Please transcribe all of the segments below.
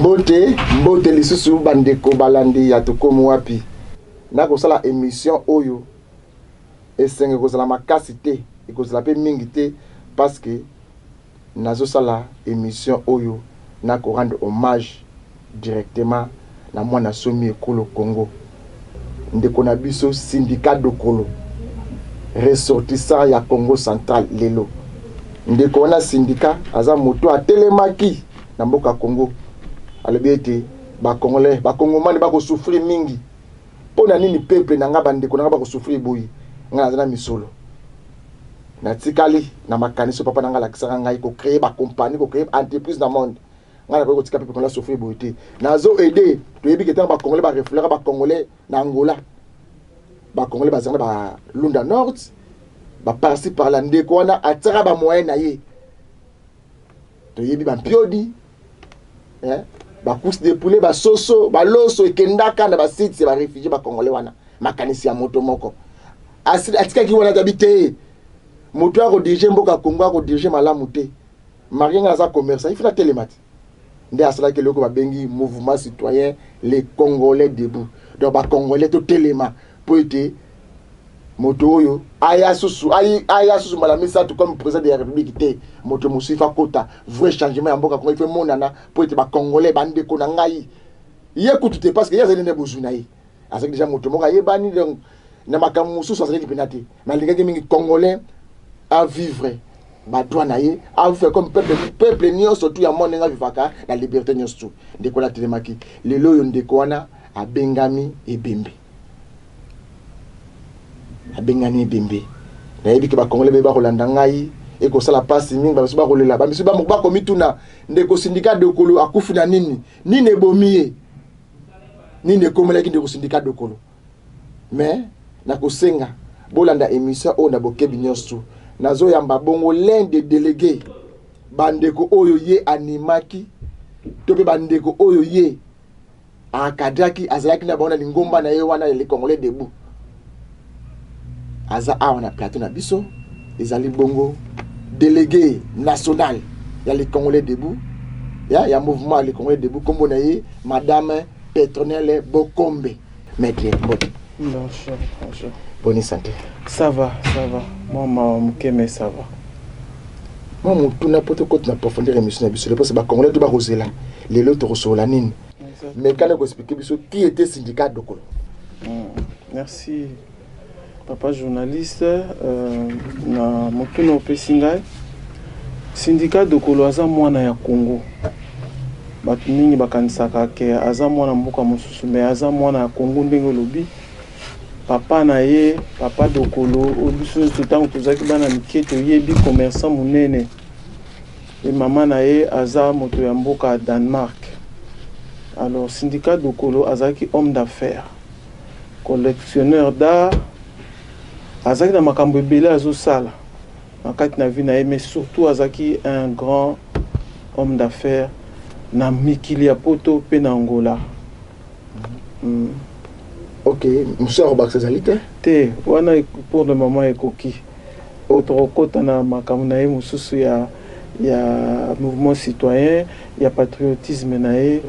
mbote lisusu bandeko balandi ya tokomo wapi na kosala émission oyo esenge kozala makasi te ekozala pe mingi te parce que nazo sala émission oyo na ko rendre hommage directement na mwana somi ekolo Congo ndeko na biso syndicat dokolo ressortissant ya Congo central lelo ndeko na syndicat aza moto atelemaki na mboka Congo alobi ba congolais ba congomani ba ko souffrir mingi pona nini peuple na nga bandeko na nga ba ko souffrir boyi nga na misolo na tikali na makaniso papa na nga lakisaka ngai ko créer ba compagnie ko créer entreprise dans monde nga na ko tika peuple na souffrir boyi te nazo aider to yebi ke tan ba congolais ba reflète ba congolais na Angola ba congolais ba zanga ba Lunda Nord ba parti par la ndeko wana atira ba moyen na ye to yebi ba piodi ba course de poulet ba soso ba loso ekendaka na ba site ba réfugiés ba congolais wana makanisi ya moto moko atika ki wana habité moto a rediriger mboka Congo a rediriger malamu te marianga za commerçant il faut la télémati nde asala ke loko ba bengi mouvement citoyen les congolais debout donc ba congolais to téléma pour être moto oyo aya susu malamisa tout comme président de la République te moto musifa kota vrai changement ya mboka Congo il faut monana pour être ba congolais bande ko na ngai yekutu te parce que ya zeli ne bozuna yi asaki déjà moto moka yebani donc na makamu mususu asali penate na lingaki mingi congolais à vivre ba droit na ye à faire comme peuple nyo surtout ya monde nga vivaka la liberté nyo surtout ndeko la telemaki lelo yo ndeko wana abengami ebembe abengani ebembe na yebi ke ba congolais be ba kolanda ngai e ko sala passe mingi ba suba kolela ba misuba mo ba komituna ndeko syndicat de kolo akufi na nini ebomiye nini ekomela ki ndeko syndicat de kolo mais na kosenga bolanda émission o na bokebi nyonso nazo yamba bongo l'un des délégués bandeko oyo ye animaki to pe bandeko oyo ye akadaki azalaki na bona lingomba na ye wana les congolais debout aza awa na plateau na biso ezali bongo délégué national ya les congolais debout ya mouvement les congolais debout kombo na ye madame Petronelle Bokombe maître Mbote. Bonjour. Bonne santé. Ça va. Moi, mais ça va. Moi, mon tout n'importe quoi na profondeur émission na biso le parce que ba congolais to ba rosela les autres resola nini. Mais quand on expliquer biso qui était syndicat dokolo. Merci. Papa journaliste na moto no pesingai syndicat dokolo aza mwana ya Congo. Batu mingi bakanisaka ke aza mwana mboka mosusu mais aza mwana ya Congo ndenge lobi papa na ye papa dokolo obiso tutango tozaki bana miketo yebi commerçant munene et maman na ye aza moto ya mboka Danemark. Alors syndicat dokolo azaki homme d'affaires collectionneur d'art azaki na makambo ebele azosala makati na vie na ye mais surtout azaki un grand homme d'affaires na mikili ya poto pe na Angola. Ok, monsieur Robax ezalite te wana pour le moment ekoki autre kota na makambo na ye mususu ya mouvement citoyen ya patriotisme na ye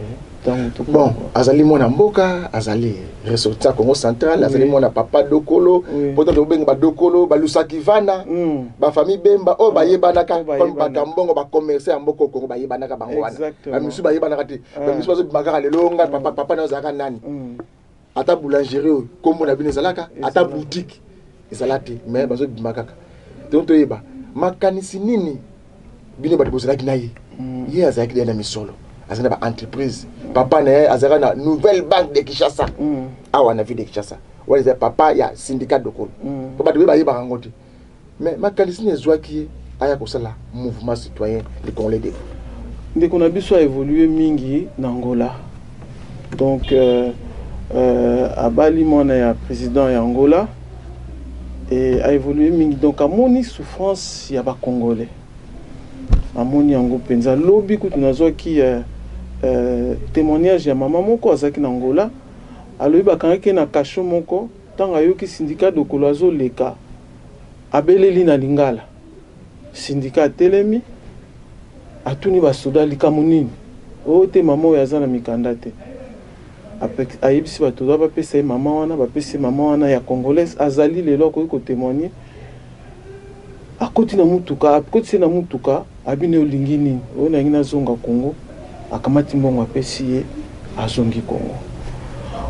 bon azali mwana mboka azali ressorti ya Congo central azali mwana papa dokolo poto to benga ba dokolo ba lusaki vana ba famille bemba o ba yebanaka comme ba tambongo ba commerçant ya mboka Congo ba yebanaka bango wana ba misu ba yebanaka te ba misu bazo bimaka lelonga papa na zaka nani ata boulangerie kombo na bino ezalaka ata boutique ezalate mais bazo bimaka donc to yeba makanisi nini bino ba bozalaki na ye ye azalaki na misolo azana ba entreprise papa na azaka na nouvelle banque de Kinshasa awa na ville de Kinshasa wale papa ya syndicat dokolo ko ba de ba yeba ngote mais makanisi ne zwaki aya ko sala mouvement citoyen les congolais de ndeko na biso a évolué mingi na Angola donc abali mona ya président ya Angola et a évolué mingi donc amoni souffrance ya ba congolais amoni yango penza lobi kutu nazwaki témoignage ya mama moko azaki na Angola alobi bakangaki na kasho moko tanga yoki syndicat dokolo azoleka abeleli na Lingala syndicat telemi atuni basoda likamu nini o te mama oyo aza na mikanda te ayebisi bato doa bapesa ye mama wana bapesa mama wana ya congolaise azali lelo akoki kotémoigner akoti na mutuka abine olingi nini oyo nangi nazonga Congo akamati mbongo apesi ye azongi Congo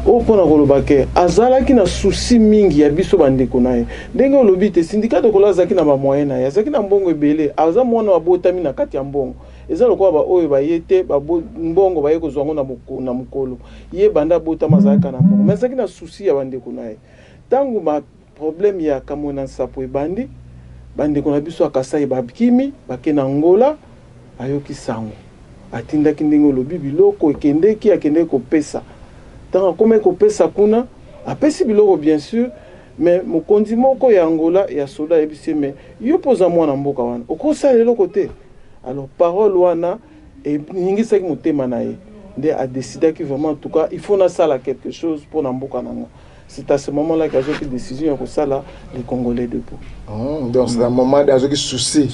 oyo mpona koloba ke azalaki na susi mingi ya biso bandeko na ye ndenge olobi te syndicat dokolo azalaki na bamoyen na ye azalaki na mbongo ebele aza mwana babotami na kati ya mbongo eza lokola baoyo baye te mbongo baye kozwa ngo na mokolo ye banda botama azalaka na mbongo mais azalaki na susi ya bandeko na ye ntango baproblème ya kamwe na nsapo ebandi bandeko na biso akasai bakimi bake na Angola ayoki sango atindaki ndenge olobi biloko akendeki kopesa ntango akoma kopesa kuna apesi biloko bien sûr mais mokonzi moko ya Angola ya soda yebisi mais yo poza mwana mboka wana okosala eloko te alors parole wana eningisaki motema na ye nde adecidaki vraiment en tout cas il faut nasala quelque chose pour na mboka nango. C'est à ce moment-là qu'il y a une décision pour ça là les Congolais debout. Donc c'est un moment où il y a un souci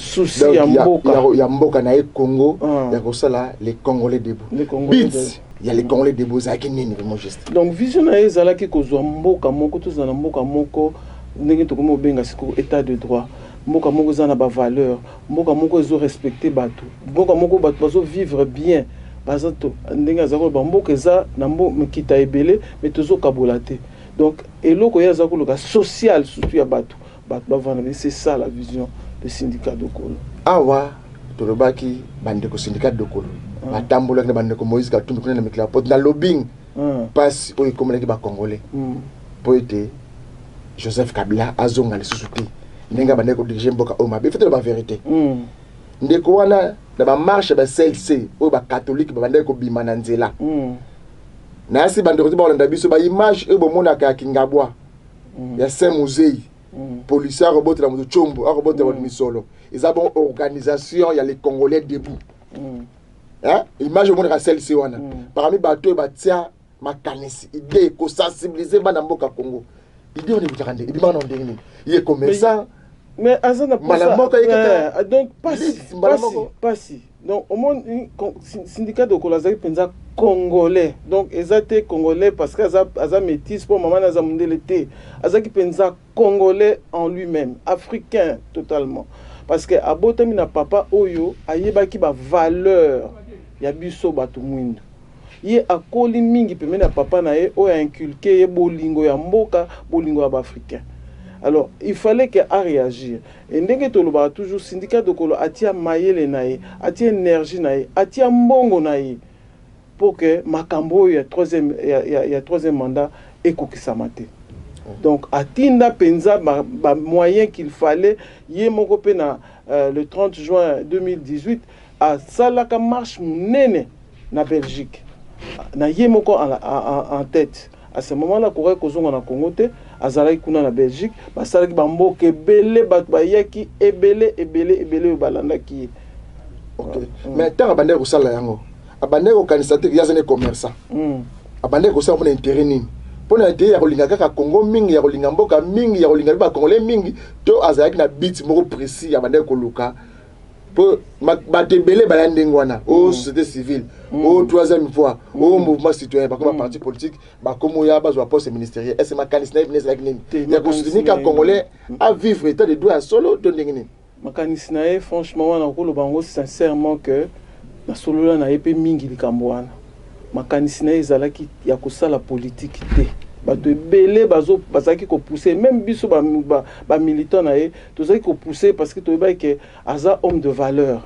il y a mboka na Congo il y a ça là les Congolais debout. Il y a les Congolais debout ça qui nini vraiment juste. Donc vision na ezala ki kozwa mboka moko to za mboka moko ndenge to komo benga siko état de droit. Mboka moko za na ba valeur, mboka moko ezo respecter bato. Mboka moko bato bazo vivre bien. Bazato ndenge za ko ba mboka za na mboka kita ebele mais tozo kabolate. Donc, et le social, surtout à Batou. C'est ça la vision du syndicat de Kolo. Ah ouais, tu le baki, bandeko syndicat de Kolo. Batambola que bandeko Moïse Katumbi connaît avec la porte dans lobbying. Passe pour comme les Congolais. Pour être Joseph Kabila azonga les sous-soutis. Nenga bandeko diriger mboka oma. Mais faites la vérité. Ndeko wana na ba marche ba CLC, ou ba catholique ba bandeko bimana nzela. Na si bandeko ti ba olanda biso ba image e bomona ka Kingabwa ya Saint Musée policier robot la moto chombo robot de misolo ils ont une organisation il y a les Congolais debout hein image bomona celle-ci wana parmi bato ba tia makanisi idée ko sensibiliser bana mboka Congo idée on est butande idée bana ndenge il est comme ça mais azana pour ça donc pas si donc au monde syndicat de Kolazaki penza congolais donc ezate congolais parce que aza métis pour maman aza mundele te azaki penza congolais en lui-même africain totalement parce que abotami na papa oyo ayebaki ba valeur ya biso bato mwindu ye akoli mingi pemena papa na ye oyo inculqué ye bolingo ya mboka bolingo ya ba africain. Alors, il fallait qu'elle réagir. Et ndenge toloba toujours syndicat de Kolo atia mayele nae, atia énergie nae, atia mbongo nae pour que makambo ya troisième mandat ekokisamate. Donc atinda penza ba moyen qu'il fallait yé moko pe na le 30 juin 2018 à salaka marche nene na Belgique. Na yé moko en tête. À ce moment-là, Corée Kozonga na Congo te azalaki kuna na Belgique basalaki bamboka ebele bato bayaki ebele balandaki. OK. Mais tant abandé ko sala yango. Abandé ko kanisa te yazane commerçant. Abandé ko sala pour intérêt nini. Pour intérêt ya kolinga kaka Congo mingi ya kolinga mboka mingi ya kolinga ba Congolais mingi to azalaki na bit moko précis abandé ko luka. Pour batebele balandeng wana au société civile au troisième fois au mouvement citoyen ba comme parti politique ba comme ya ba zo poste ministériel est-ce ma kanisna venez avec nini ya ko soutenir ka Congolais à vivre état de droit solo to ndengini makanisna franchement wana ko lo bango sincèrement que na solo la na epé mingi likambo wana makanisna ezalaki ya ko sala politique te bato ebele bazaki ko pousser même biso ba militant na ye tozaki ko pousser parce que toyeba que aza homme de valeur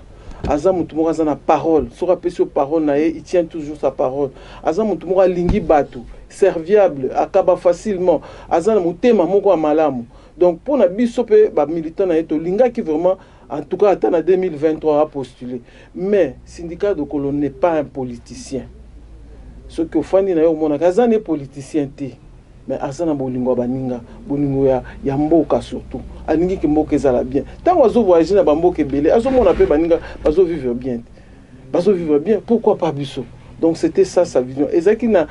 aza mutu moko aza na parole so rapesi o parole na ye il tient toujours sa parole aza mutu moko alingi bato serviable akaba facilement aza na motema moko ya malamu donc pour na biso pe ba militant na ye tolingaki vraiment en tout cas attend en 2023 à postuler mais syndicat de Kolo n'est pas un politicien ce que fandi na yo mona kaza ne politicien te mais azana bolingo baninga bolingo ya mboka surtout aningi ke mboka ezala bien tant ozo voyager na bamboka ebele azo mona pe baninga bazo vivre bien pourquoi pas biso. Donc c'était ça sa vision ezaki na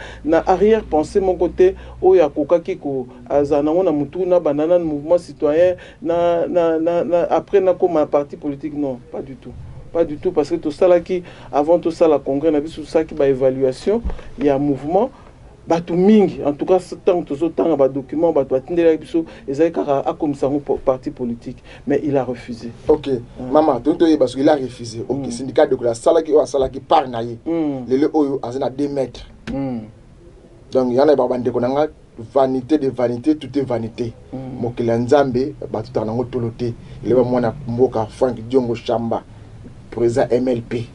arrière pensée mon côté oya kokaki ko azana na mutu na banana mouvement citoyen na après na comme un parti politique non pas du tout pas du tout, parce que tout ça qui avant tout ça la congrès na biso ça qui ba évaluation il y a un mouvement bato mingi en tout cas tant que ba document bato atindela biso ezali kaka akomisa ngo parti politique, mais il a refusé. OK, maman tonto ye parce qu'il a refusé. OK, syndicat de la sala qui par na ye le oyo azana 2 mètres. Donc il y en a ba bande konanga vanité de vanité, tout est vanité. Mokela nzambe bato tanango tolote il va mwana mboka Frank Diongo Chamba président MLP.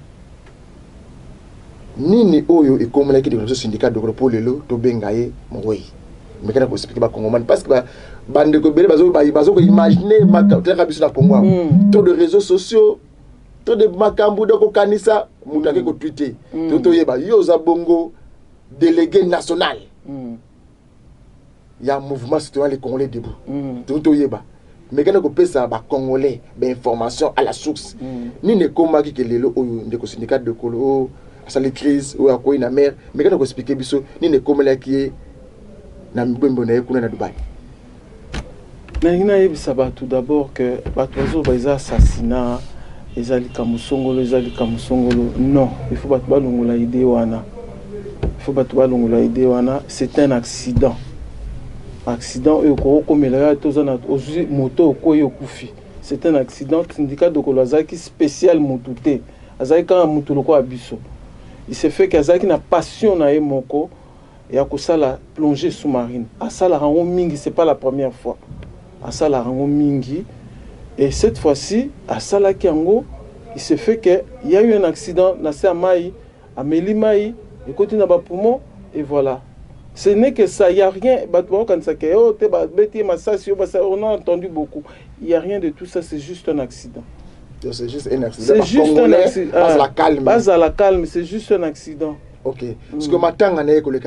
Nini oyo ekomela ki de syndicat de groupe lelo to bengaye moyi. Mais kana ko expliquer ba Congomani parce que bande ko bele bazo ko imaginer makataka biso na Congo. Trop de réseaux sociaux, trop de makambu de ko kanisa mutake ko tweeter. To yeba yo za bongo délégué national. Il y a un mouvement citoyen les Congolais debout. To yeba. Mais quand on peut ça, bah Congolais, bah information à la source. Ni ne comment qui lelo oyo ndeko syndicat de Kolo, ça les crises ou à quoi na mer. Mais quand on explique biso, ni ne comment là qui est na mbembo na ekuna na Dubaï. Mais il y a tout d'abord que batozo ba isa assassinat, ezali kamusongolo, ezali kamusongolo. Non, il faut batba longola idée wana. Il faut batba longola idée wana, c'est un accident. Accident moto okufi. C'est un accident. Syndicat de Kolazaki spécial moutouté. Azaka moutuloko abiso. Il s'est fait qu'Azaki n'a passion na moko et a la plongée sous-marine. Asa la rango mingi, c'est pas la première fois. Asa la rango mingi et cette fois-ci asa la kiango, il s'est fait que il y a eu un accident na Samai, à Melimaï, et côté na ba poumon et voilà. Ce n'est que ça, il n'y a rien. On a entendu beaucoup. Il n'y a rien de tout ça, c'est juste un accident. C'est juste un accident. C'est juste un accident. Base à la calme. Base à la calme, c'est juste un accident. OK. Parce que maintenant, on est avec le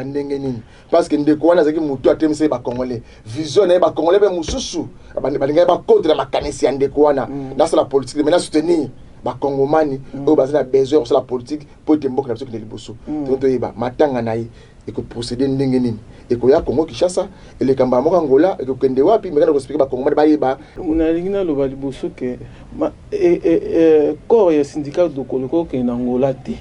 parce que nous avons dit que nous avons dit Congolais. Vision, nous avons Congolais, nous avons contre la mécanisme de Kouana. Dans la politique, maintenant soutenir. Ba Congomani, au bas la besoin sur la politique pour te mbok na biso que liboso. Donc yeba matanga nayi et que procéder ndenge nini. Et ko ya Congo Kinshasa et le kamba mo Angola et que kende wapi mais kana ko expliquer ba Congomani ba yeba. Una lingina lo ba liboso que corps ya syndicat de Koloko ke na Angola te.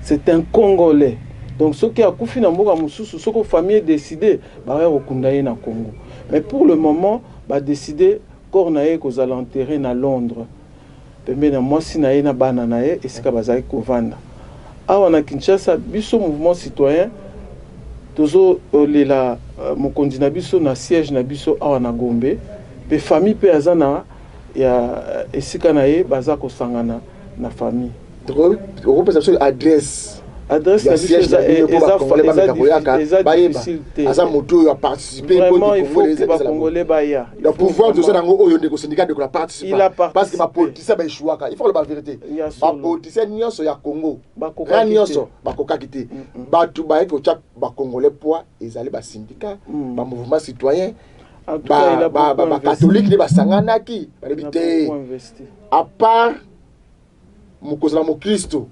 C'est un Congolais. Donc ce qui a kufi na mboka mususu ce que famille décidé ba ya okunda ye na Congo. Mais pour le moment ba décider corps na ye ko za l'enterrer na Londres. Pembe na mwasi na ye na bana na ye esika bazali kovanda awa na Kinshasa biso mouvement citoyen tozo lela mokonzi na biso na siège na biso awa na Gombe pe famille pe azana ya esika na ye baza kosangana na famille on peut savoir adresse adresse na biso eza moto ya participer vraiment il faut que ba Congolais baya le pouvoir de ça dans oyo ndeko syndicat de la participer parce que ma politicien ba échouaka il faut la vérité ba politicien nyonso ya Congo ba nyonso ba kokakité ba tu ba ko tcha ba Congolais poids ezali ba syndicat ba mouvement citoyen ba catholique de ba sanganaki ba libité à part mokozala mo Christo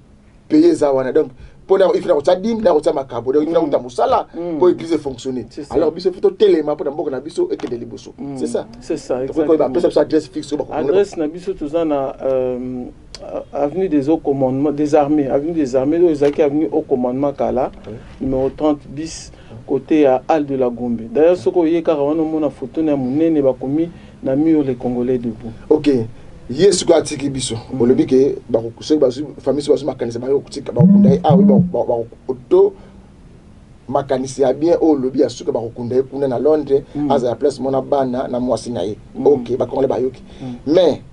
payer za wana donc il faut que dim na kotama kabo donc il faut que musala pour église fonctionner alors biso faut téléma pour ndambo na biso et que de liboso c'est ça exactement donc on va adresse fixe adresse na biso tozana avenue des hauts commandements des armées donc ezaki avenue au commandement kala numéro 30 bis côté à Halle de la Gombe d'ailleurs ce ko yeka wana mona photo na munene ba komi na mur les Congolais debout. OK. Yesu ko atiki biso olobi ke ba ko se ba famille so ba makanisa ba ko tika ba kundai ba auto makanisa bien olobi asuka ba kundai kuna na Londres as a place mona bana na mwasi na ye. OK ba Congolais ba yoki mais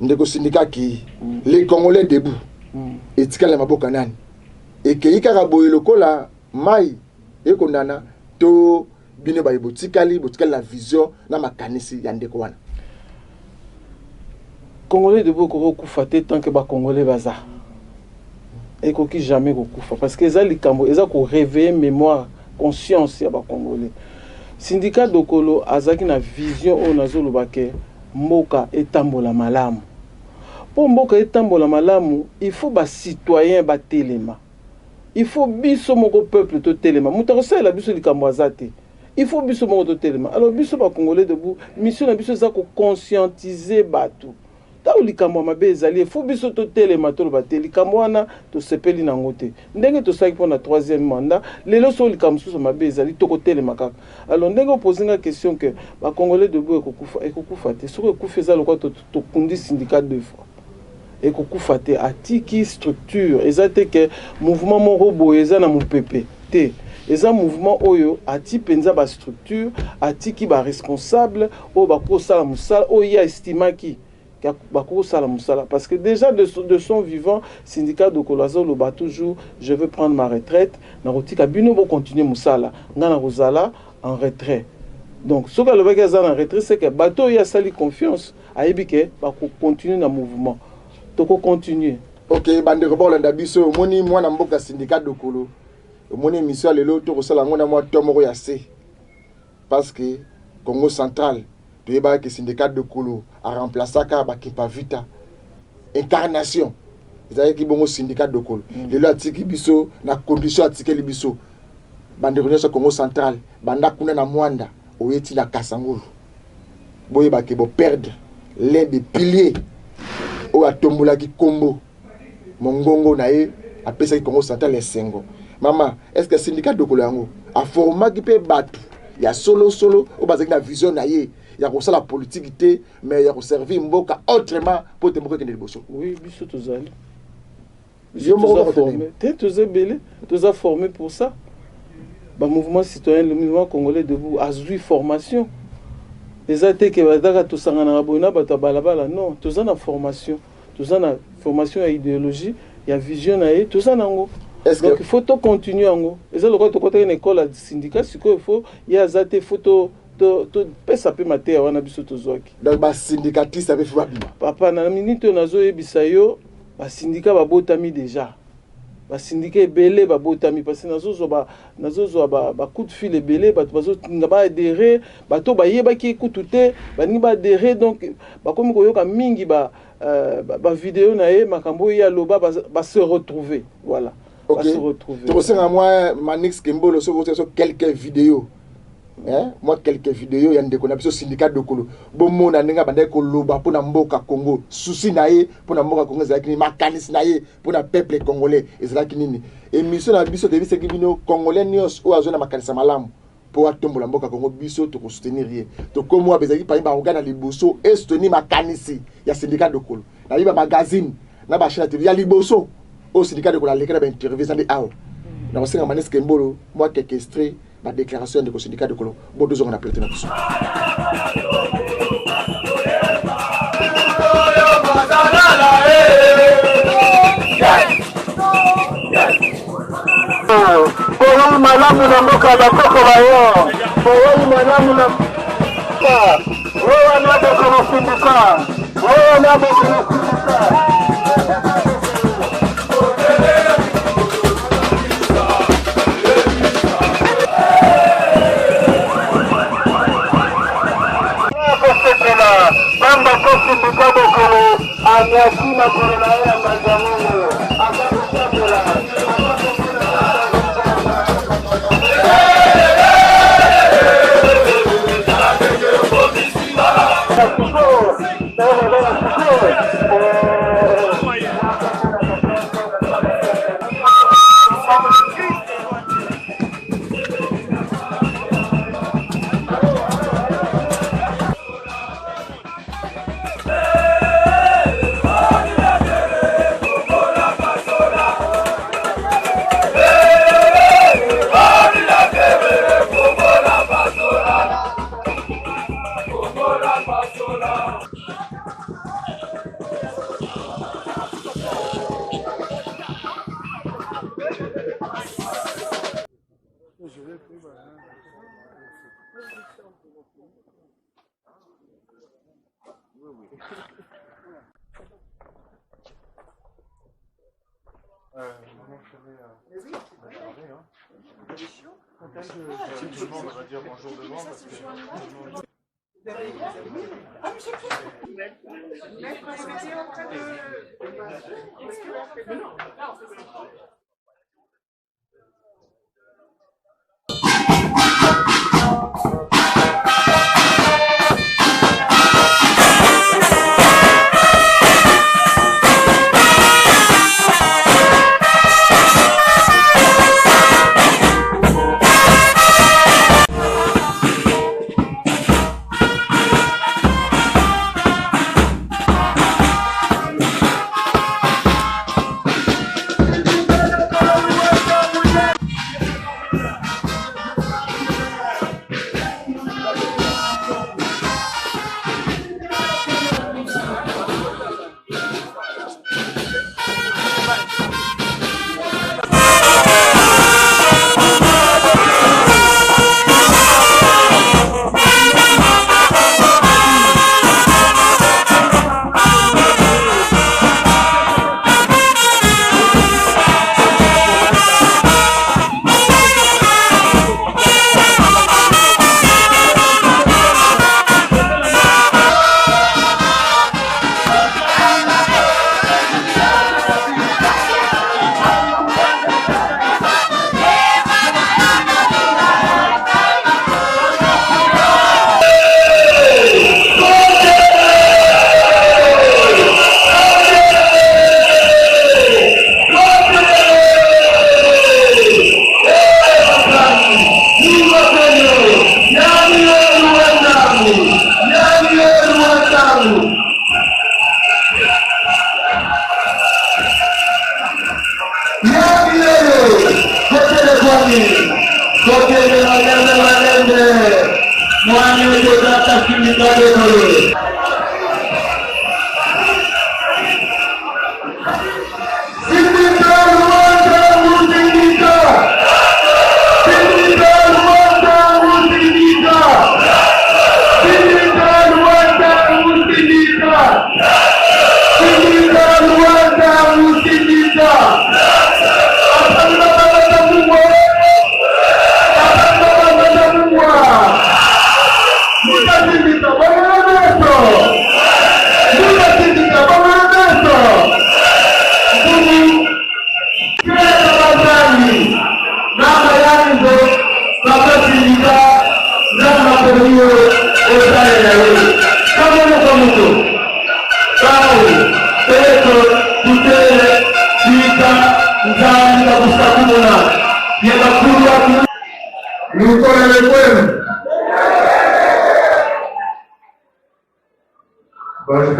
ndeko syndicat ki les Congolais debout etika la maboka nani et ke ikaka boye lokola mai e kondana to bine ba botikali la vision na makanisi ya ndeko wana. Congolais de beaucoup kufaté tant que ba Congolais baza et koki jamais kokufa parce que ça likambo eza ko réveiller mémoire conscience ya ba Congolais syndicat dokolo azaki na vision o nazolo bake mboka etambola malamu pour mboka etambola malamu il faut ba citoyen ba telema il faut biso moko peuple to telema mutako la biso likambo azate il faut biso moko to telema alors biso ba Congolais debout mission na biso za ko conscientiser bato ta likambo mabe ezali fu biso to telema to ba likambo wana to sepeli nango te ndenge to saki pona 3e mandat lelo so likambo so mabe ezali to ko telema kaka alors ndenge poser nga question que ba congolais debout ekokufa te so ko feza lokwa to kundi syndicat 2 fois ekokufa te atiki structure ezate que mouvement moko boye eza na mopepe te eza mouvement oyo ati penza ba structure atiki ba responsable o ba ko sala musala o ya estimaki parce que déjà de son vivant syndicat de Kolazo le bat toujours je veux prendre ma retraite na rotika bino bo continuer musala ngana rozala en retrait donc ce que le bagage en retrait c'est que bateau ya sali confiance aibike ba continuer na mouvement to ko continuer OK bande ko bolanda biso moni mwana mboka syndicat de Kolo moni mission lelo to ko sala ngona moi tomoko ya C parce que Congo central tu es que syndicat de Kolo a remplacé ba Kipa Vita incarnation c'est-à-dire que bon syndicat de Kolo le lo atiki biso na condition atiki biso bande reneso Congo central banda kuna na Mwanda oyeti na Kasangulu boye ba ke bo perdre l'un des piliers o atombola ki kombo mongongo na ye apesa ki Congo central les sengo maman est-ce que syndicat de Kolo yango a format ki pe batu ya solo o bazaki na vision na ye il y a la politique mais il y a servir mboka autrement pour te mboka kende liboso oui biso tozali je me formé tu formé pour ça ba mouvement citoyen le mouvement congolais debout a eu formation les até que badaka to sangana na boina bata balabala non toza na formation à idéologie il y a vision na ye toza nango donc il faut to continuer ango et ça le quoi to côté une école syndicat c'est qu'il faut il y a zaté photo to pesa pe maté wana biso tozwaki donc ba syndicatiste avec fa papa na minute nazo yebisa yo ba syndicat ba botami déjà ba syndicat belé ba botami parce que nazo ba coup de fil belé ba bazo ngaba adhérer ba to ba yeba ki écouter ba ni ba adhérer donc ba comme ko yoka mingi ba vidéo na e makambo ya loba ba se retrouver voilà okay. Se retrouver tu sais moi Manix Kembolo sur quelques vidéos. Moi quelques vidéos yande ko na biso syndicat de Kolo bomo na ninga bande ko loba pona mboka Congo souci na ye pona mboka Congo za kini makanisi na ye pona peuple congolais ezala kinini émission na biso de biso ki bino congolais nios o azona makanisa malamu po atombola mboka Congo biso to ko soutenir ye to komo abezaki pa ba ngana liboso et soutenir makanisi ya syndicat de Kolo na biba magazine na ba chaîne TV ya liboso au syndicat de Kolo lekera ba interview za de aw na osenga Manix Kembolo moi quelques extraits la déclaration du syndicat de Kolo. Bon, 2 ans on a prêté notre soin. Bamba kofi mukabo kolo anyakina korona ya majamu akakushakura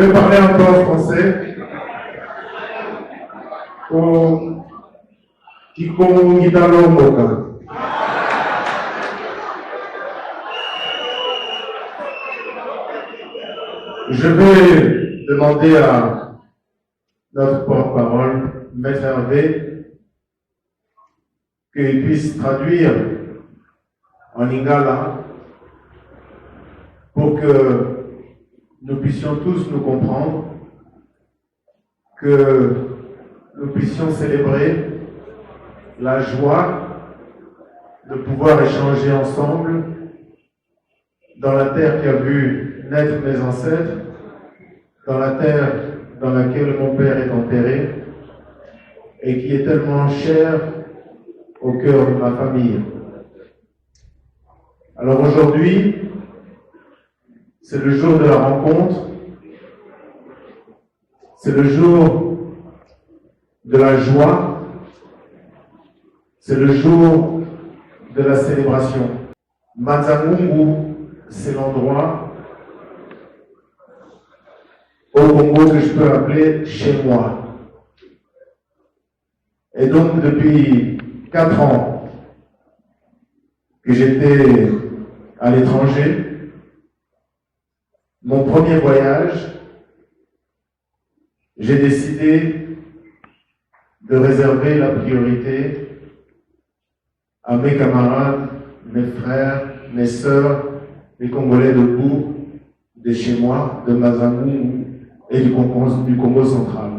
Je vais parler un peu en français. Je vais demander à notre porte-parole, Maître Hervé, qu'il puisse traduire en lingala pour que nous puissions tous nous comprendre, que nous puissions célébrer la joie de pouvoir échanger ensemble dans la terre qui a vu naître mes ancêtres, dans la terre dans laquelle mon père est enterré et qui est tellement chère au cœur de ma famille. Alors aujourd'hui, c'est le jour de la rencontre, c'est le jour de la joie, c'est le jour de la célébration. Manzangungu, c'est l'endroit au Congo que je peux appeler chez moi. Et donc depuis 4 ans que j'étais à l'étranger, mon premier voyage, j'ai décidé de réserver la priorité à mes camarades, mes frères, mes sœurs, les Congolais debout, de chez moi, de Mazangungu et du Congo central.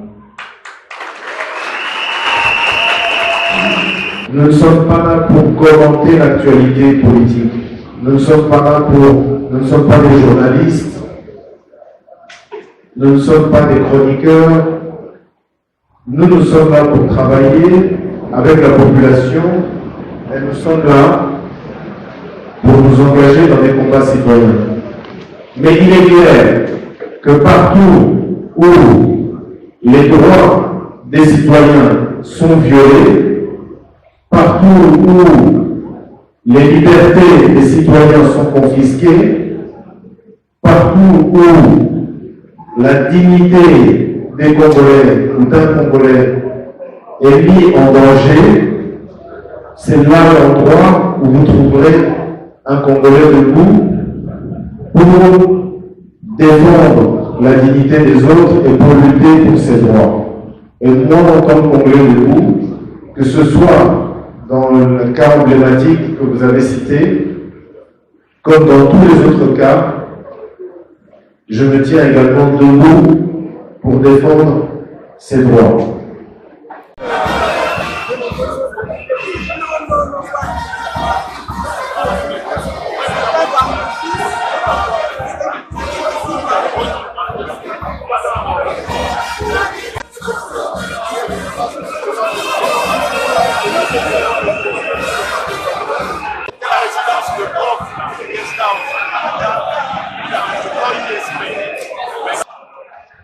Nous ne sommes pas là pour commenter l'actualité politique. Nous ne sommes pas là nous ne sommes pas des journalistes. Nous ne sommes pas des chroniqueurs. Nous sommes là pour travailler avec la population et nous sommes là pour nous engager dans des combats citoyens. Mais il est clair que partout où les droits des citoyens sont violés, partout où les libertés des citoyens sont confisquées, partout où la dignité des Congolais ou d'un Congolais est mise en danger, c'est là l'endroit où vous trouverez un Congolais debout pour défendre la dignité des autres et pour lutter pour ses droits. Et moi, en tant que Congolais debout, que ce soit dans le cas emblématique que vous avez cité, comme dans tous les autres cas, je me tiens également debout pour défendre ses droits.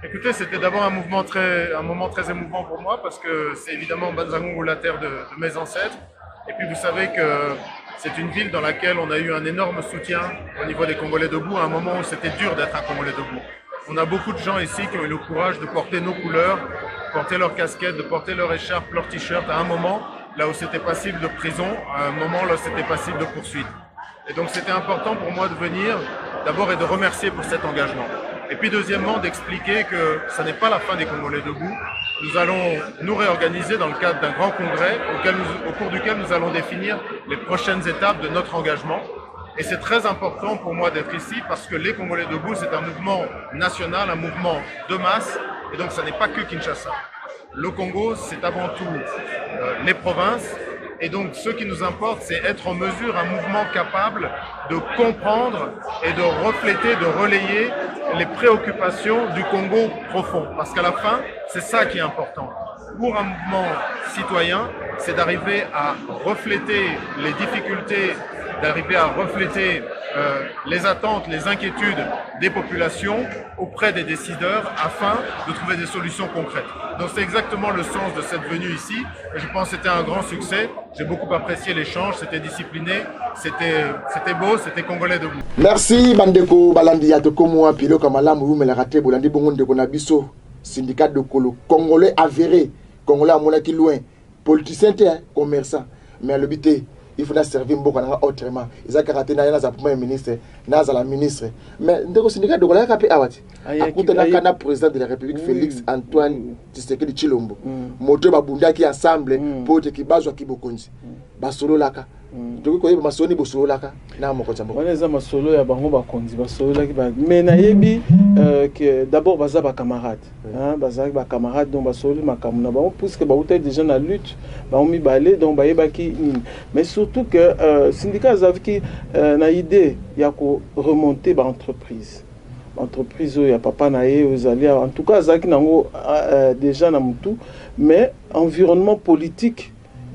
Écoutez, c'était d'abord un moment très émouvant pour moi parce que c'est évidemment Manzangungu, la terre de mes ancêtres. Et puis vous savez que c'est une ville dans laquelle on a eu un énorme soutien au niveau des Congolais debout à un moment où c'était dur d'être un Congolais debout. On a beaucoup de gens ici qui ont eu le courage de porter nos couleurs, de porter leurs casquettes, de porter leur écharpe, leur t-shirt à un moment là où c'était passible de prison, à un moment là où c'était passible de poursuite. Et donc c'était important pour moi de venir d'abord et de remercier pour cet engagement. Et puis deuxièmement, d'expliquer que ce n'est pas la fin des Congolais debout. Nous allons nous réorganiser dans le cadre d'un grand congrès au cours duquel nous allons définir les prochaines étapes de notre engagement. Et c'est très important pour moi d'être ici parce que les Congolais debout, c'est un mouvement national, un mouvement de masse. Et donc ce n'est pas que Kinshasa. Le Congo, c'est avant tout les provinces. Et donc, ce qui nous importe, c'est être en mesure, un mouvement capable de comprendre et de refléter, de relayer les préoccupations du Congo profond. Parce qu'à la fin, c'est ça qui est important. Pour un mouvement citoyen, c'est d'arriver à refléter les difficultés, d'arriver à refléter les attentes, les inquiétudes des populations auprès des décideurs afin de trouver des solutions concrètes. Donc c'est exactement le sens de cette venue ici et je pense que c'était un grand succès. J'ai beaucoup apprécié l'échange, c'était discipliné, c'était beau, c'était Congolais debout. Merci Bandeko Balandi Yatokomo Pilo Kamalamu Wumelarate Bolandi Bongonde Konabiso syndicat de Kolo Congolais avéré, Congolais à Monaki loin, politicien commerçant, mais le but il faut servir beaucoup autrement. Ils ont karaté na premier ministre, na la ministre. Mais ndeko syndicat de Kolo kapé awati. Akuta na kana président de la République Félix Antoine Tshisekedi Tshilombo. Moto babunda ki ensemble pour te kibazwa kibokonzi. Basolo laka. Donc ko yeba masoni bosolo laka na mokonza mboko. On eza masolo ya bango bakonzi basolo laki ba mais na yebi que d'abord baza ba camarades. Hein, baza ba camarades donc basolo makamu na bango puisque ba uta déjà na lutte, ba mi balé donc ba yeba ki mais surtout que syndicat zaviki na idée ya ko remonter ba entreprise. Entreprise ya papa na ye ozalia en tout cas zaki nango déjà na mutu mais environnement politique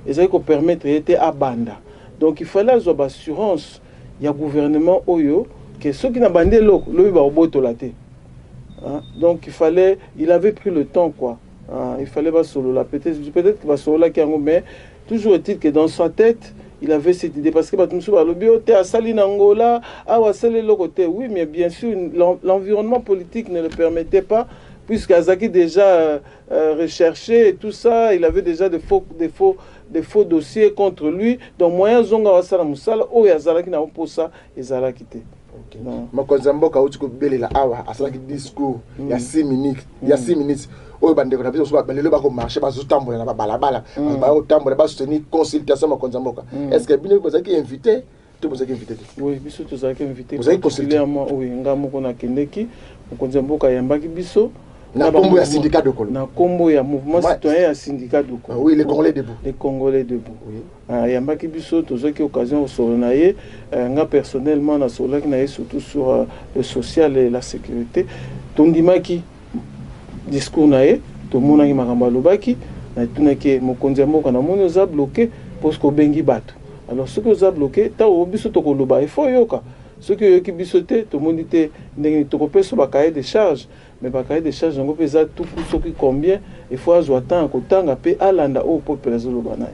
ezali ko permettre était à banda. Donc il fallait avoir l'assurance il y a gouvernement oyo que ceux qui n'a bandé l'eau ba oboto la té. Donc il avait pris le temps quoi. Il fallait pas solo la peut-être que va solo la qui mais toujours est-il que dans sa tête il avait cette idée parce que batumsu ba lobio té à Salina Angola à wasale le côté oui mais bien sûr l'environnement politique ne le permettait pas puisque Azaki déjà recherché et tout ça il avait déjà des faux dossiers contre lui donc moyen zonga wasala musala o yazalaki na posa ezalaki te. Makonza mboka uti ko belela awa asalaki discours ya 6 minutes ya 6 minutes oyo bandeko na biso so balelo ba ko marcher ba zo tambola na balabala ba tambola ba soutenir consultation makonza mboka est-ce que bino bazaki invité to bazaki invité oui biso to bazaki invité particulièrement oui ngamo kona kendeki makonza mboka yambaki biso na kombo ya syndicat de Kolo na kombo ya mouvement citoyen ya syndicat de Kolo oui les Congolais debout oui yambaki biso tozaki occasion solo na ye nga personnellement na solo na ye surtout sur le social et la sécurité tondimaki discours na ye tomonaki makambo alobaki na tunaki mokonzi mboka na moni oza bloqué parce que bengi bato alors ce que oza bloqué ta biso tokoloba il faut yoka ce que yoki biso te tomoni te ndenge tokopesa ba cahier de charge mais ba cahier de charge ngo pesa tout soki combien il faut azwa temps kotanga pe alanda au peuple azoloba na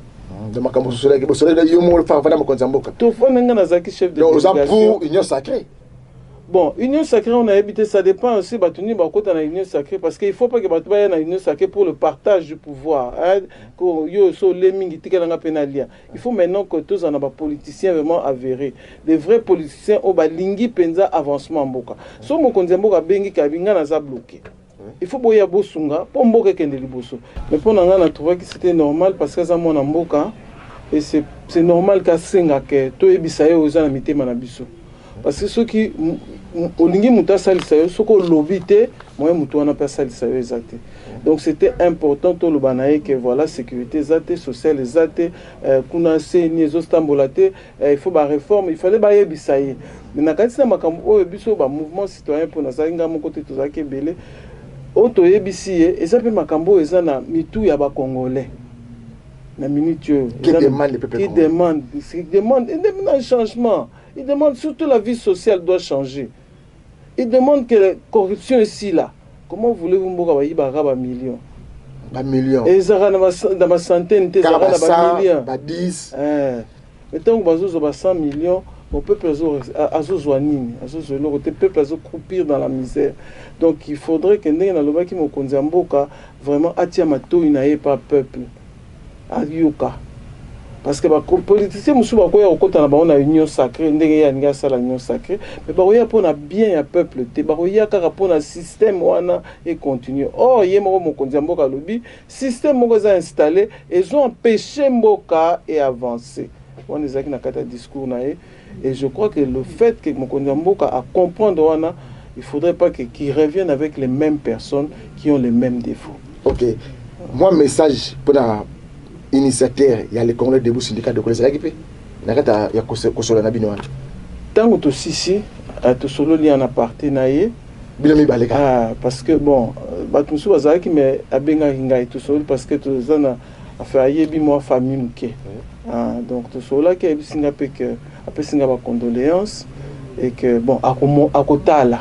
de makambo sosolaki bosolaki yo mo fa na mokonzi mboka to fona nga nazaki chef de délégation pour union sacrée. Bon, union sacrée, on a habité, ça dépend aussi de la union sacrée, parce qu'il ne faut pas que Batouba ait une union sacrée pour le partage du pouvoir. Il faut maintenant que tous en des politiciens vraiment avérés, des vrais politiciens au Balingi Penza avancement Mboka. Si on a bengi kabinga naza bloqué. Il faut boya bosunga pour Mboka kendeli boso. Mais pour nous, on a trouvé que c'était normal parce que ça mon Mboka et c'est normal qu'à senga que to ebisaye oza na mitema na biso. Parce que ceux qui olingi muta salisa yo soko lobité moi mutu wana pa salisa yo exacté. Donc c'était important to le banaye que voilà sécurité zate sociale zate kuna seni zo stambolate il faut ba réforme il fallait ba yebisaye. Na kati na makambo o biso ba mouvement citoyen pour na salinga mon côté to zake belé auto yebisi ezape makambo ezana mitu ya ba congolais. La minute qui demande les peuples qui demande un changement. Il demande surtout la vie sociale doit changer. Il demande que la corruption ici là. Comment voulez-vous m'ouvrir un million? Un million. Et ça dans ma centaine, ça dans ma million. 10. Mettons que vous avez 100 millions, mon peuple a zozoanine, le peuple a croupir dans la misère. Donc il faudrait que nous dans le bas qui me vraiment attire ma tour inaye par peuple. Ayuka. parce que les politiciens ne sont pas en union sacrée, la union sacrée, mais ils pour bien le peuple, ils pour un système et continue. Or, il y a un système qui est installé, ils ont empêché Mboka et avancer. On est dans un discours et je crois que le fait que Mboka a comprendre, il ne faudrait pas qu'ils reviennent avec les mêmes personnes qui ont les mêmes défauts. Ok. Moi, message pour la initiateur, il y a le Congolais debout syndicat de collège. Il y a Kosola Nabino. Tant que tu ici, tu solo li en aparté parce que bon, batumsu bazaki mais abenga hinga tout solo parce que tu zana affaire yebi moi famille muke. Donc tu solo qui singa pe que après singa ba condoléances et que bon akotala.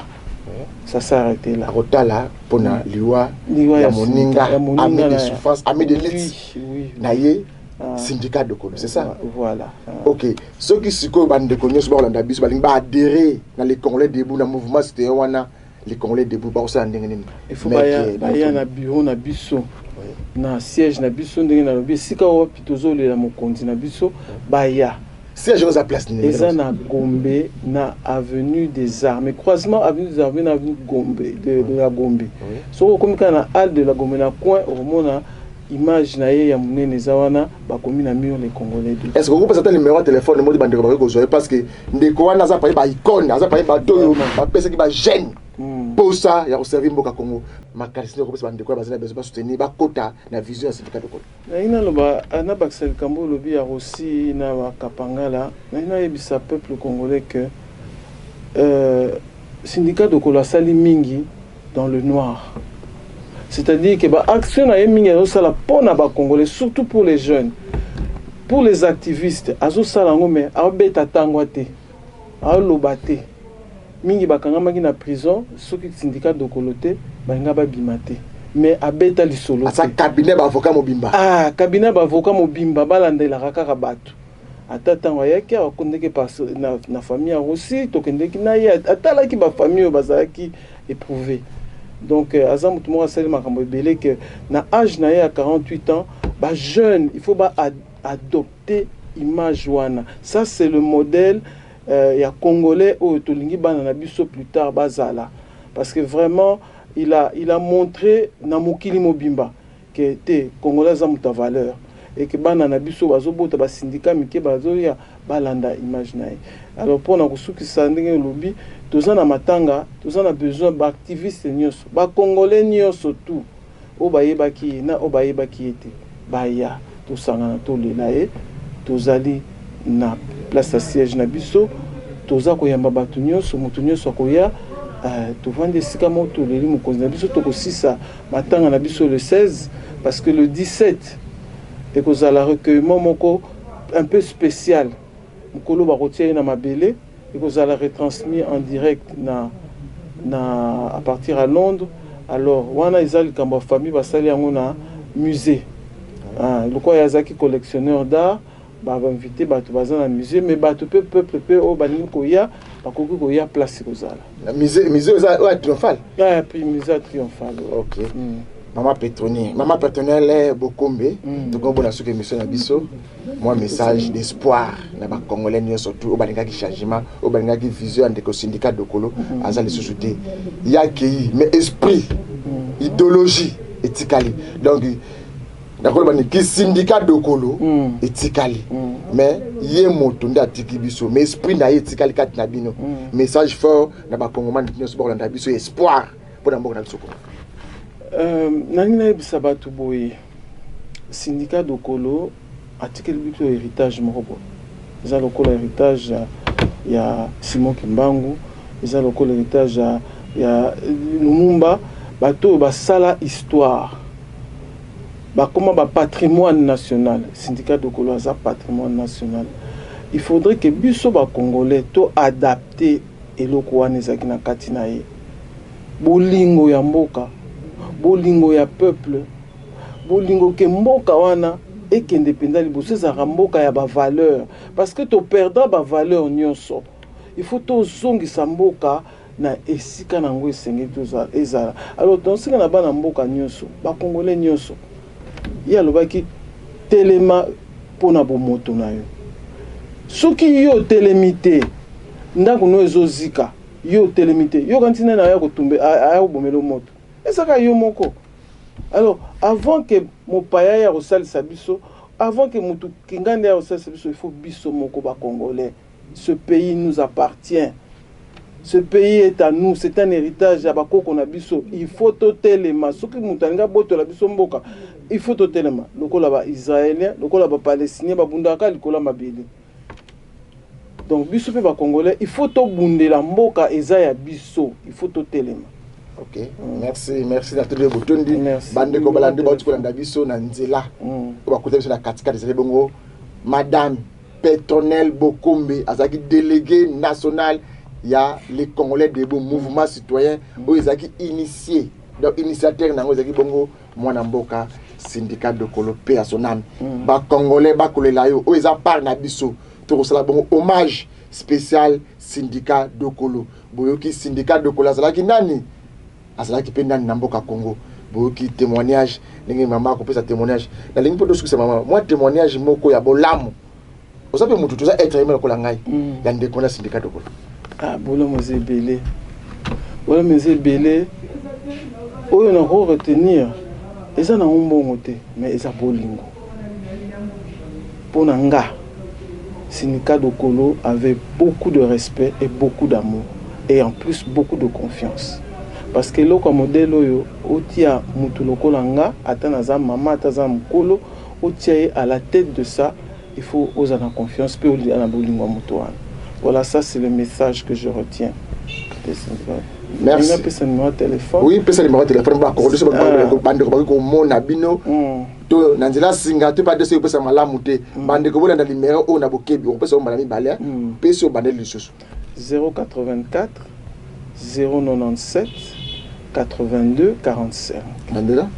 Ça s'est arrêté là. Akotala pour na liwa ya moninga ami de souffrance, ami de lutte. Naye syndicat de Kolo, c'est ça? Voilà. Ok. Ceux qui se connaissent de Kolo, ils vont adhérer dans les Congolais debout, dans le mouvement, c'était les Congolais debout. Il faut y un bureau, un biso, un siège, un biso, un biso. Si on a plutôt les mokondi, un biso, baya. Siège à place. Ils ont na Gombe, na avenue des Armes, croisement avenue des Armes, avenue Gombe, de la Gombe. So comme quand na hall de la Gombe na coin, au moment image na ye ya munene zawana bakomi na mur les Congolais. Est-ce que vous pouvez le numéro de téléphone de bande de parce que ndeko wana za pa ba icône, za pa ba doyo, ba pesa ki ba gêne. Pour ça, il y a servir Mboka Congo. Ma caractéristique ko pesa bande ko ba zana besoin soutenir ba kota na vision syndicat de Congo. Na ina loba ana Baxel Kambo lobi ya aussi na Kapangala, na ina yebisa peuple congolais que syndicat de Congo sali mingi dans le noir. C'est-à-dire que l'action a été pour les Congolais, surtout pour les jeunes, pour les activistes. Azo salango mais abeta tangwate, alobate. Mingi bakanga maki na prison, ceux qui syndicat de Kolote, banga ba bimate. Mais abeta li solo. Asa cabinet ba avocat mobimba. Ah, cabinet ba avocat mobimba balanda la kaka batu. Ata tangwa yake akondeke pas na famille aussi, tokendeki na ya atala ki ba famille bazaki éprouvé. Donc, Azam tout le monde a que na âge à 48 ans, bah jeune, il faut adopter image wana. Ça c'est le modèle il y a congolais au tolingi banana biso plus tard bazala parce que vraiment il a montré na mokili mobimba que te congolais za muta valeur et que banana biso bazobota ba syndicat mike bazoya balanda image nae. Alors pour na kusuki sandenge lobi tous en matanga, tous en a besoin d'activistes nyos, ba congolais nyos tout. Obaye baki na obaye baki était. Baya tous sangana to lenae, tous ali na place à siège na biso, tous a koyamba batu nyos, mutu nyos koya to vendre sika moto leli mukonzi na biso to ko sisa matanga na biso le 16 parce que le 17 et que ça la recueillement moko un peu spécial. Mukolo ba rotier na mabele et que vous allez retransmis en direct à partir à Londres. Alors, wana izali kamba famille va salir en musée. Le quoi yazaki collectionneur d'art, va inviter batu bazan à musée, mais batu peuple au banin koya, ba koku koya place kozala. Musée triomphal. Ah, puis musée triomphal. OK. Maman Pétronier Bokombe, donc on a su que mission Abisso, moi message d'espoir, na ba congolais surtout au balinga qui changement, au balinga qui vision de syndicat de Kolo, à les sociétés. Il y a qui mais esprit, idéologie, éthique. Donc d'accord qui syndicat de Kolo, éthique. Mais il y a motonda tiki biso, mais esprit na éthique kat na bino. Message fort na ba congolais qui sport na biso espoir pour na mboko na biso. Nangina Bisabatu Boye, syndicat de Kolo, article du héritage Morobo. Ils ont le héritage, il y a Simon Kimbangu, ils ont le héritage, il y a Lumumba, bateau, basala histoire. Comment patrimoine national, syndicat de Kolo, a patrimoine national. Il faudrait que Biso Congolais to adapté et le Kouanezaki na Katinae. Bolingo ya mboka. Bolingo ya peuple, bolingo ke mboka wana et que indépendant liboso za mboka ya ba valeur parce que to perdra ba valeur nyonso. Il faut to zongisa mboka na esika na ngo esenge to ezala. Alors dans ce na bana mboka nyonso, ba congolais nyonso. Ya lobaki telema pona bomoto na yo soki yo telemité ndako no ezozika yo telemité yo kantina na ya kotumbe aya bomelo moto esaka yo moko. Alors avant que mon paya ya kosalisa biso, avant que mutu kingande ya kosalisa biso, il faut biso moko ba congolais. Ce pays nous appartient. Ce pays est à nous, c'est un héritage ya bakoko na biso. Il faut totelema soki mutanga boto la biso mboka. Il faut totelema lokola ba israélien, lokola ba palestinien ba bundaka likola mabeli. Donc biso pe ba congolais, il faut to bundela mboka eza ya biso, il faut totelema. Ok, merci na tous les botondi bande ko balandi ba tuko landa biso na nzela ba kuta biso na katika des bongo madame Pétronelle Bokombe azaki délégué national ya les Congolais de bon mouvement citoyen o ezaki initié donc initiateur nango ezaki bongo mwana mboka syndicat de Kolo pe à son âme ba Congolais ba kolela yo o eza par na biso to sala bongo hommage spécial syndicat de Kolo boyoki syndicat de Kolo azalaki nani azalaki pe nani na mboka Congo boyoki témoignage ndenge mama ko pesa témoignage na lingi poto suki mama moi témoignage moko ya bolamu osape mutu toza être humain ko la ngai ya ndeko na syndicat de Kolo bolamu zebele bolamu zebele oyo na ko retenir eza na mbongo te mais eza bolingo pona nga syndicat de Kolo avait beaucoup de respect et beaucoup d'amour et en plus beaucoup de confiance. Parce que loko modèle oyo otia mutu lokola nga atanaza mama ataza mukolo otia à la tête de ça, il faut oser la confiance pe oli na bolingo mutu wana. Voilà, ça c'est le message que je retiens. Merci. Il pesa numéro de téléphone. Oui, pesa numéro de téléphone ba ko so bande ko mona bino to nanzela singa to pas de se pesa malamu te bande ko bolanda numéro o na bokebi ko pesa o malami balé pesa o bande lisusu 084 097 82 45. Mandela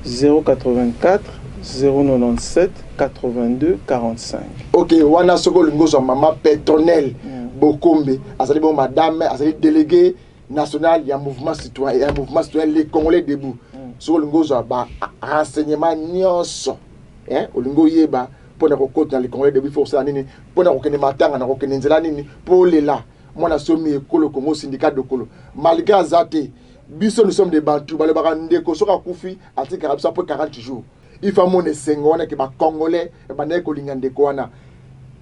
084 097 82 45. Ok, wana soko lingozo mama Pétronelle Bokombe, azali bon madame, azali délégué national ya mouvement citoyen, les Congolais debout. Soko lingozo ba renseignement nyonso, olingo yeba pona ko kota les Congolais debout faut ça nini, pona ko kene matanga na ko kene nzela nini, pour les là. Moi na somi ekolo Congo syndicat de Kolo. Malgré azate biso nous sommes des Bantous, ba le barande ko soka kufi ati karabisa pour 40 jours. Il faut mon esengona ke ba Congolais e ba na ko lingande ko wana.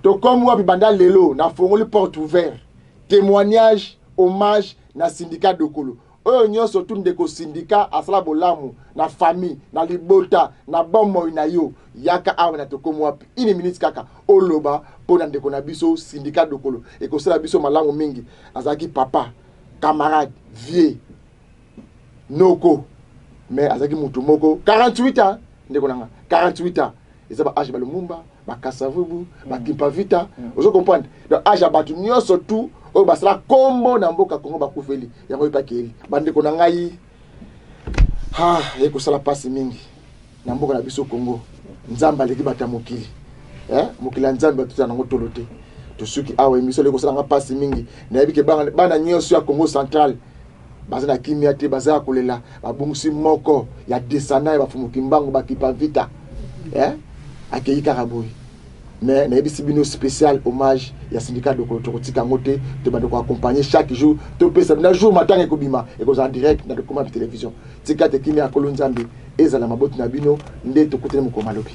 To comme wa bibanda lelo na fongoli porte ouverte. Témoignage, hommage na syndicat de Kolo. Oyo nyonso tunde ko syndicat asala bolamu na famille, na libota, na bombo na yo. Yaka awa na to comme wa une minute kaka oloba pona ndeko na biso syndicat de Kolo. Et ko sala biso malamu mingi azaki papa, camarade, vieux, noko. Mais azaki mutu moko 48 ans ndeko nanga 48 ans. Eza ba âge ba lumumba, ba kasavubu, ba kimpavita. Vous comprenez? Donc âge abatu nyonso tout o basala kombo na mboka Kongo bakufeli yango ipakeli bande ko na ngai eko sala pasi mingi na mboka na biso Kongo nzamba leki bata mokili mokili nzamba tuta nango tolote to suki awa emission leko sala nga pasi mingi na yebike bana nyonso ya Congo central bazana kimia te bazaya kolela babungsi moko ya desana ba fumuki mbango bakipa vita akei karaboy. Mais na ebisi bino spécial hommage ya syndicat de Kolo tokotika ngote te bande ko accompagner chaque jour to pesa na jour matin et kobima et ko en direct na de télévision tika te kimi akolo nzambe ezala maboti na bino nde to kotele moko malobi.